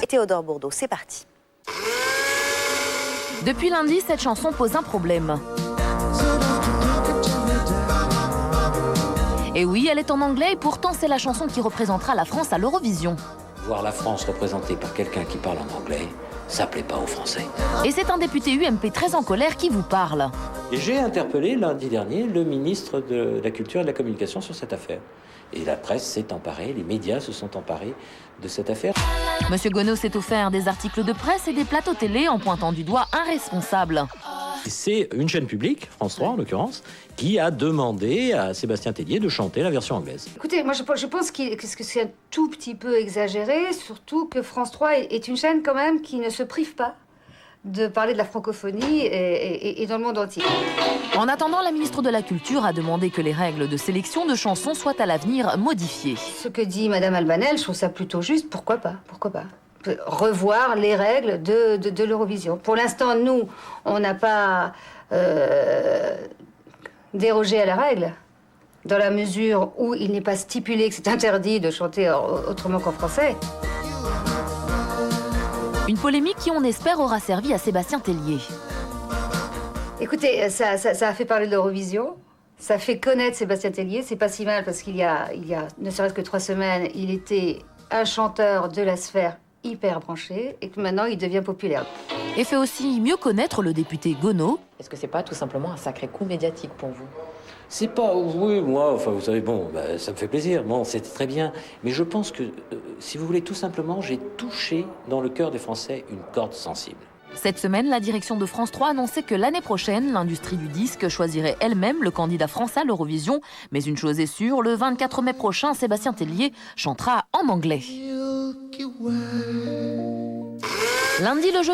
Théodore Bourdeau. C'est parti. Depuis lundi, cette chanson pose un problème. Et oui, elle est en anglais et pourtant c'est la chanson qui représentera la France à l'Eurovision. Voir la France représentée par quelqu'un qui parle en anglais, ça plaît pas aux Français. Et c'est un député UMP très en colère qui vous parle. Et j'ai interpellé lundi dernier le ministre de la Culture et de la Communication sur cette affaire. Et la presse s'est emparée, les médias se sont emparés de cette affaire. Monsieur Gonod s'est offert des articles de presse et des plateaux télé en pointant du doigt un responsable. C'est une chaîne publique, France 3 en l'occurrence, qui a demandé à Sébastien Tellier de chanter la version anglaise. Écoutez, moi je pense que c'est un tout petit peu exagéré, surtout que France 3 est une chaîne quand même qui ne se prive pas de parler de la francophonie et dans le monde entier. En attendant, la ministre de la Culture a demandé que les règles de sélection de chansons soient à l'avenir modifiées. Ce que dit Madame Albanel, je trouve ça plutôt juste, pourquoi pas. Revoir les règles de l'Eurovision. Pour l'instant, nous, on n'a pas dérogé à la règle, dans la mesure où il n'est pas stipulé que c'est interdit de chanter autrement qu'en français. Une polémique qui, on espère, aura servi à Sébastien Tellier. Écoutez, ça a fait parler de l'Eurovision, ça fait connaître Sébastien Tellier, c'est pas si mal parce qu'il y a ne serait-ce que 3 semaines, il était un chanteur de la sphère hyper branché et que maintenant il devient populaire. Et fait aussi mieux connaître le député Gonod. Est-ce que c'est pas tout simplement un sacré coup médiatique pour vous? C'est pas, oui, moi, enfin, vous savez, bon, ça me fait plaisir, bon, c'était très bien. Mais je pense que, si vous voulez, tout simplement, j'ai touché dans le cœur des Français une corde sensible. Cette semaine, la direction de France 3 annonçait que l'année prochaine, l'industrie du disque choisirait elle-même le candidat français à l'Eurovision. Mais une chose est sûre, le 24 mai prochain, Sébastien Tellier chantera en anglais. Lundi, le jeu